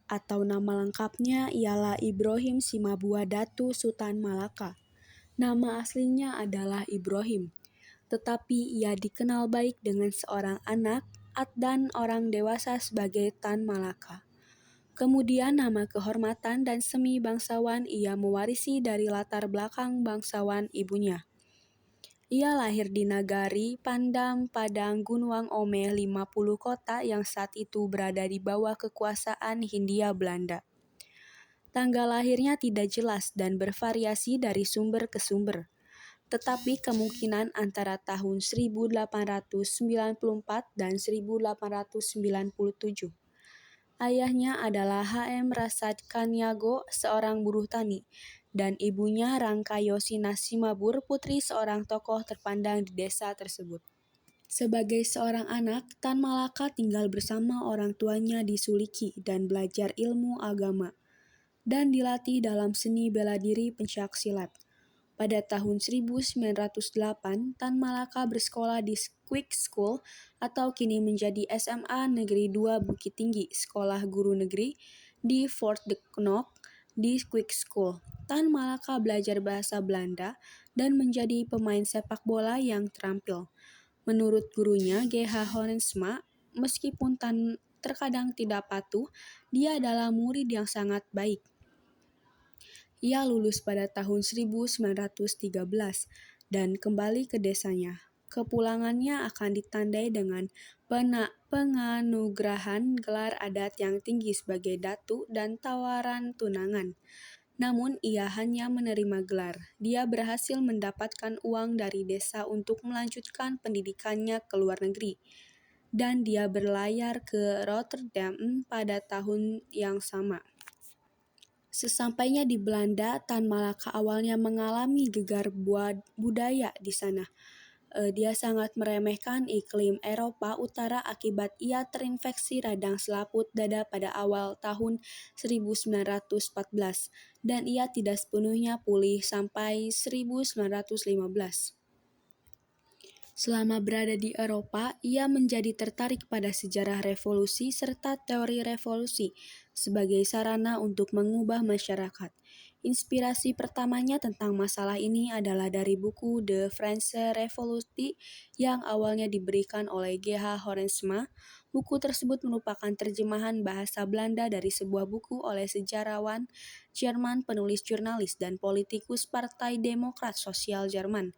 atau nama lengkapnya ialah Ibrahim Simabua Datu Sultan Malaka. Nama aslinya adalah Ibrahim, tetapi ia dikenal baik dengan seorang anak dan orang dewasa sebagai Tan Malaka. Kemudian nama kehormatan dan semi bangsawan ia mewarisi dari latar belakang bangsawan ibunya. Ia lahir di Nagari Pandang, Padang, Gunuang Omeh, 50 kota yang saat itu berada di bawah kekuasaan Hindia Belanda. Tanggal lahirnya tidak jelas dan bervariasi dari sumber ke sumber, tetapi kemungkinan antara tahun 1894 dan 1897. Ayahnya adalah H.M. Rasad Kanyago, seorang buruh tani, dan ibunya Rangkayosina Simabur, putri seorang tokoh terpandang di desa tersebut. Sebagai seorang anak, Tan Malaka tinggal bersama orang tuanya di Suliki dan belajar ilmu agama, dan dilatih dalam seni bela diri pencak silat. Pada tahun 1908, Tan Malaka bersekolah di Quick School atau kini menjadi SMA Negeri 2 Bukit Tinggi, sekolah guru negeri di Fort de Knok di Quick School. Tan Malaka belajar bahasa Belanda dan menjadi pemain sepak bola yang terampil. Menurut gurunya, G.H. Horensma, meskipun Tan terkadang tidak patuh, dia adalah murid yang sangat baik. Ia lulus pada tahun 1913 dan kembali ke desanya. Kepulangannya akan ditandai dengan penganugerahan gelar adat yang tinggi sebagai datu dan tawaran tunangan. Namun ia hanya menerima gelar. Dia berhasil mendapatkan uang dari desa untuk melanjutkan pendidikannya ke luar negeri. Dan dia berlayar ke Rotterdam pada tahun yang sama. Sesampainya di Belanda, Tan Malaka awalnya mengalami gegar budaya di sana. Dia sangat meremehkan iklim Eropa Utara akibat ia terinfeksi radang selaput dada pada awal tahun 1914 dan ia tidak sepenuhnya pulih sampai 1915. Selama berada di Eropa, ia menjadi tertarik pada sejarah revolusi serta teori revolusi sebagai sarana untuk mengubah masyarakat. Inspirasi pertamanya tentang masalah ini adalah dari buku De Franse Revolutie yang awalnya diberikan oleh G.H. Horensma. Buku tersebut merupakan terjemahan bahasa Belanda dari sebuah buku oleh sejarawan Jerman, penulis jurnalis, dan politikus Partai Demokrat Sosial Jerman,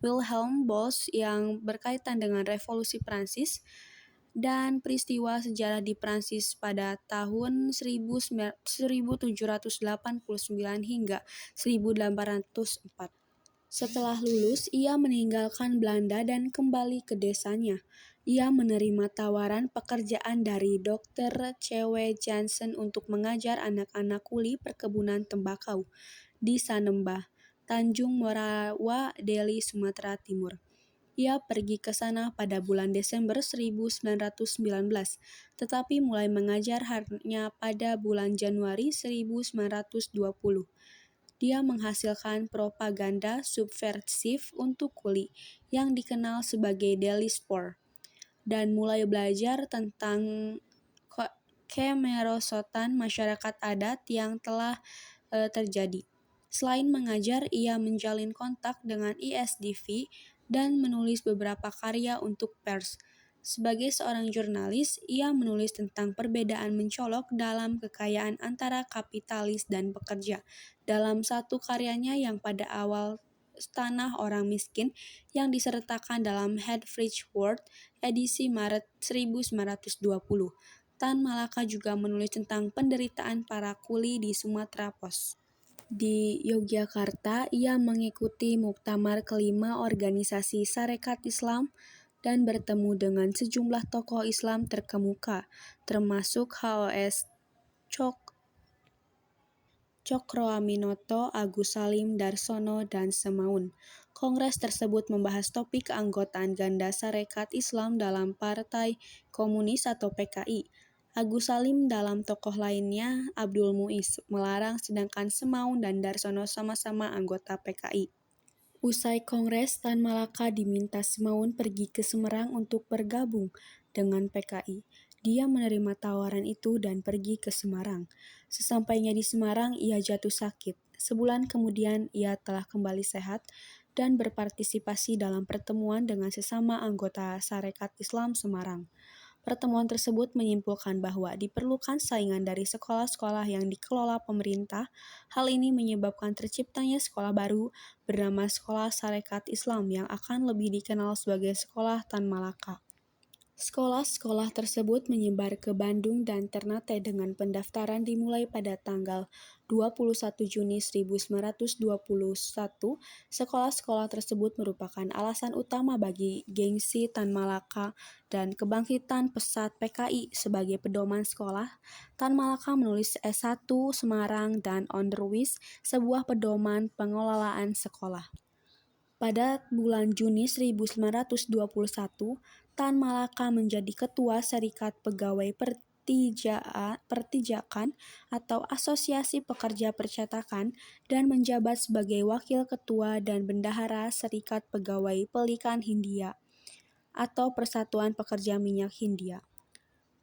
Wilhelm Busch, yang berkaitan dengan Revolusi Prancis dan peristiwa sejarah di Prancis pada tahun 1789 hingga 1804. Setelah lulus, ia meninggalkan Belanda dan kembali ke desanya. Ia menerima tawaran pekerjaan dari Dr. C.W. Jansen untuk mengajar anak-anak kuli perkebunan tembakau di Sanembah, Tanjung Morawa, Deli, Sumatera Timur. Ia pergi ke sana pada bulan Desember 1919, tetapi mulai mengajar hanya pada bulan Januari 1920. Dia menghasilkan propaganda subversif untuk kuli yang dikenal sebagai Deli Spor, dan mulai belajar tentang kemerosotan masyarakat adat yang telah terjadi. Selain mengajar, ia menjalin kontak dengan ISDV dan menulis beberapa karya untuk pers. Sebagai seorang jurnalis, ia menulis tentang perbedaan mencolok dalam kekayaan antara kapitalis dan pekerja. Dalam satu karyanya yang pada awal Tanah Orang Miskin yang disertakan dalam Headfridge World, edisi Maret 1920. Tan Malaka juga menulis tentang penderitaan para kuli di Sumatera Pos. Di Yogyakarta, ia mengikuti muktamar kelima organisasi Sarekat Islam dan bertemu dengan sejumlah tokoh Islam terkemuka, termasuk HOS Cokroaminoto, Agus Salim, Darsono, dan Semaun. Kongres tersebut membahas topik keanggotaan ganda Sarekat Islam dalam Partai Komunis atau PKI. Agus Salim dalam tokoh lainnya, Abdul Muiz, melarang, sedangkan Semaun dan Darsono sama-sama anggota PKI. Usai kongres, Tan Malaka diminta Semaun pergi ke Semarang untuk bergabung dengan PKI. Dia menerima tawaran itu dan pergi ke Semarang. Sesampainya di Semarang, ia jatuh sakit. Sebulan kemudian, ia telah kembali sehat dan berpartisipasi dalam pertemuan dengan sesama anggota Sarekat Islam Semarang. Pertemuan tersebut menyimpulkan bahwa diperlukan saingan dari sekolah-sekolah yang dikelola pemerintah. Hal ini menyebabkan terciptanya sekolah baru bernama Sekolah Sarekat Islam yang akan lebih dikenal sebagai Sekolah Tan Malaka. Sekolah-sekolah tersebut menyebar ke Bandung dan Ternate dengan pendaftaran dimulai pada tanggal 21 Juni 1921. Sekolah-sekolah tersebut merupakan alasan utama bagi gengsi Tan Malaka dan kebangkitan pesat PKI sebagai pedoman sekolah. Tan Malaka menulis S1 Semarang dan Onderwijs, sebuah pedoman pengelolaan sekolah. Pada bulan Juni 1921, Tan Malaka menjadi ketua Serikat Pegawai Pertijakan atau Asosiasi Pekerja Percetakan dan menjabat sebagai wakil ketua dan bendahara Serikat Pegawai Pelikan Hindia atau Persatuan Pekerja Minyak Hindia.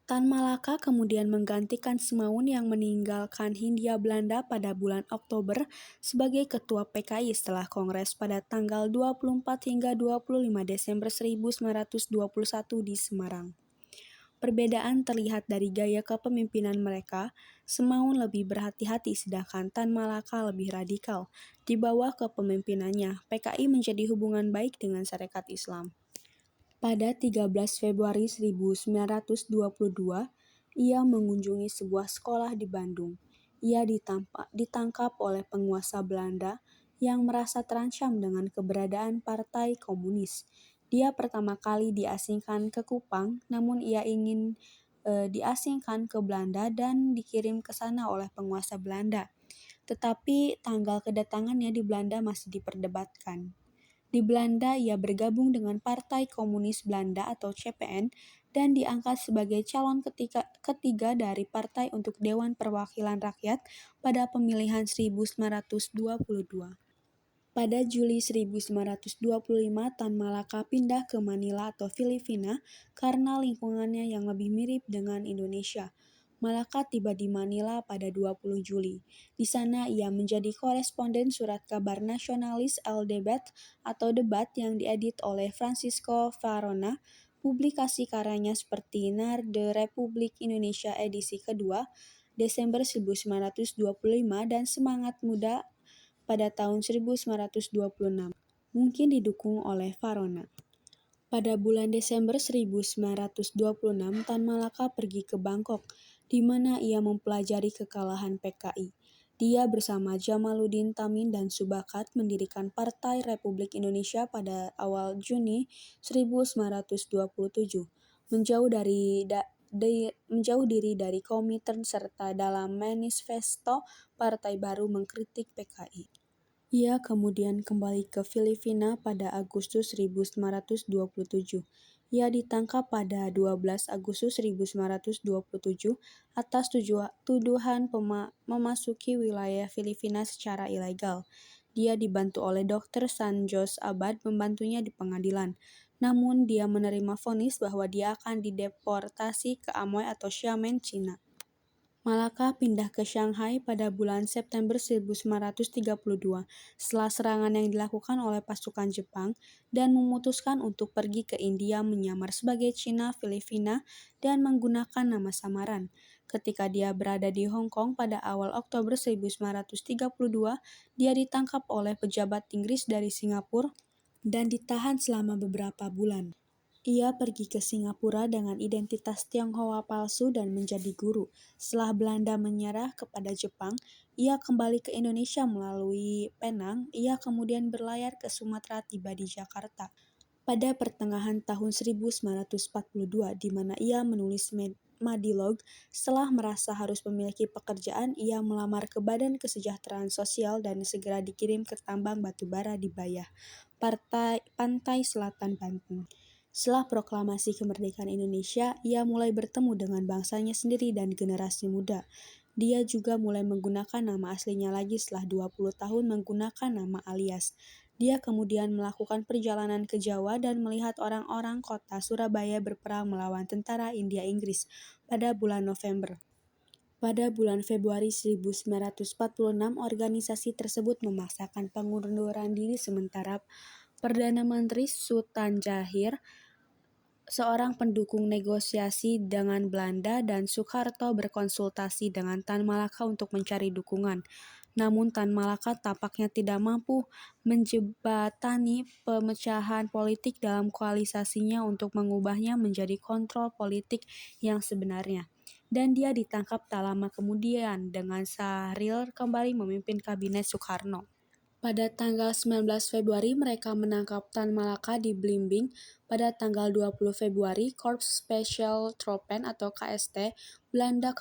Tan Malaka kemudian menggantikan Semaun yang meninggalkan Hindia Belanda pada bulan Oktober sebagai ketua PKI setelah kongres pada tanggal 24 hingga 25 Desember 1921 di Semarang. Perbedaan terlihat dari gaya kepemimpinan mereka. Semaun lebih berhati-hati sedangkan Tan Malaka lebih radikal. Di bawah kepemimpinannya, PKI menjadi hubungan baik dengan Sarekat Islam. Pada 13 Februari 1922, ia mengunjungi sebuah sekolah di Bandung. Ia ditangkap oleh penguasa Belanda yang merasa terancam dengan keberadaan Partai Komunis. Dia pertama kali diasingkan ke Kupang, namun ia ingin diasingkan ke Belanda dan dikirim ke sana oleh penguasa Belanda. Tetapi tanggal kedatangannya di Belanda masih diperdebatkan. Di Belanda, ia bergabung dengan Partai Komunis Belanda atau CPN dan diangkat sebagai calon ketiga dari partai untuk Dewan Perwakilan Rakyat pada pemilihan 1922. Pada Juli 1925, Tan Malaka pindah ke Manila atau Filipina karena lingkungannya yang lebih mirip dengan Indonesia. Malaka tiba di Manila pada 20 Juli. Di sana ia menjadi koresponden surat kabar nasionalis El Debat atau Debat yang diedit oleh Francisco Varona. Publikasi karyanya seperti Nar de Republik Indonesia edisi kedua, Desember 1925 dan Semangat Muda pada tahun 1926, mungkin didukung oleh Varona. Pada bulan Desember 1926, Tan Malaka pergi ke Bangkok, di mana ia mempelajari kekalahan PKI. Dia bersama Jamaluddin Tamin dan Subakat mendirikan Partai Republik Indonesia pada awal Juni 1927, menjauh diri dari Komintern serta dalam manifesto Partai Baru mengkritik PKI. Ia kemudian kembali ke Filipina pada Agustus 1927. Ia ditangkap pada 12 Agustus 1927 atas tuduhan memasuki wilayah Filipina secara ilegal. Dia dibantu oleh Dr. Sanjos Abad membantunya di pengadilan. Namun dia menerima vonis bahwa dia akan dideportasi ke Amoy atau Xiamen, Cina. Malaka pindah ke Shanghai pada bulan September 1932 setelah serangan yang dilakukan oleh pasukan Jepang dan memutuskan untuk pergi ke India menyamar sebagai Cina Filipina dan menggunakan nama samaran. Ketika dia berada di Hong Kong pada awal Oktober 1932, dia ditangkap oleh pejabat Inggris dari Singapura dan ditahan selama beberapa bulan. Ia pergi ke Singapura dengan identitas Tionghoa palsu dan menjadi guru. Setelah Belanda menyerah kepada Jepang, ia kembali ke Indonesia melalui Penang. Ia kemudian berlayar ke Sumatera tiba di Jakarta pada pertengahan tahun 1942, di mana ia menulis Madilog. Setelah merasa harus memiliki pekerjaan, ia melamar ke Badan Kesejahteraan Sosial dan segera dikirim ke tambang batubara di Bayah, Pantai Selatan Banten. Setelah proklamasi kemerdekaan Indonesia, ia mulai bertemu dengan bangsanya sendiri dan generasi muda. Dia juga mulai menggunakan nama aslinya lagi setelah 20 tahun menggunakan nama alias. Dia kemudian melakukan perjalanan ke Jawa dan melihat orang-orang kota Surabaya berperang melawan tentara India-Inggris pada bulan November. Pada bulan Februari 1946, organisasi tersebut memaksakan pengunduran diri sementara Perdana Menteri Sultan Jahir, seorang pendukung negosiasi dengan Belanda, dan Soekarto berkonsultasi dengan Tan Malaka untuk mencari dukungan. Namun Tan Malaka tampaknya tidak mampu menjembatani pemecahan politik dalam koalisasinya untuk mengubahnya menjadi kontrol politik yang sebenarnya. Dan dia ditangkap tak lama kemudian dengan Syahrir kembali memimpin kabinet Soekarno. Pada tanggal 19 Februari, mereka menangkap Tan Malaka di Blimbing. Pada tanggal 20 Februari, Korps Special Troepen atau KST Belanda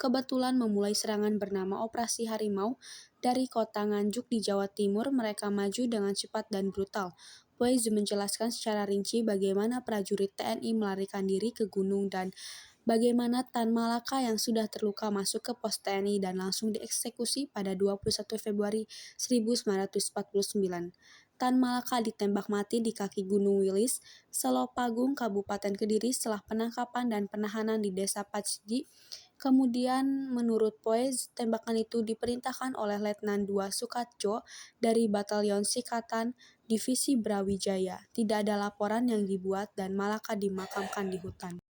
kebetulan memulai serangan bernama Operasi Harimau dari kota Nganjuk di Jawa Timur. Mereka maju dengan cepat dan brutal. Poeze menjelaskan secara rinci bagaimana prajurit TNI melarikan diri ke gunung dan bagaimana Tan Malaka yang sudah terluka masuk ke pos TNI dan langsung dieksekusi pada 21 Februari 1949. Tan Malaka ditembak mati di kaki Gunung Wilis, Selopagung, Kabupaten Kediri setelah penangkapan dan penahanan di Desa Pacdi. Kemudian menurut Poeze, tembakan itu diperintahkan oleh Letnan II Sukatjo dari Batalion Sikatan Divisi Brawijaya. Tidak ada laporan yang dibuat dan Malaka dimakamkan di hutan.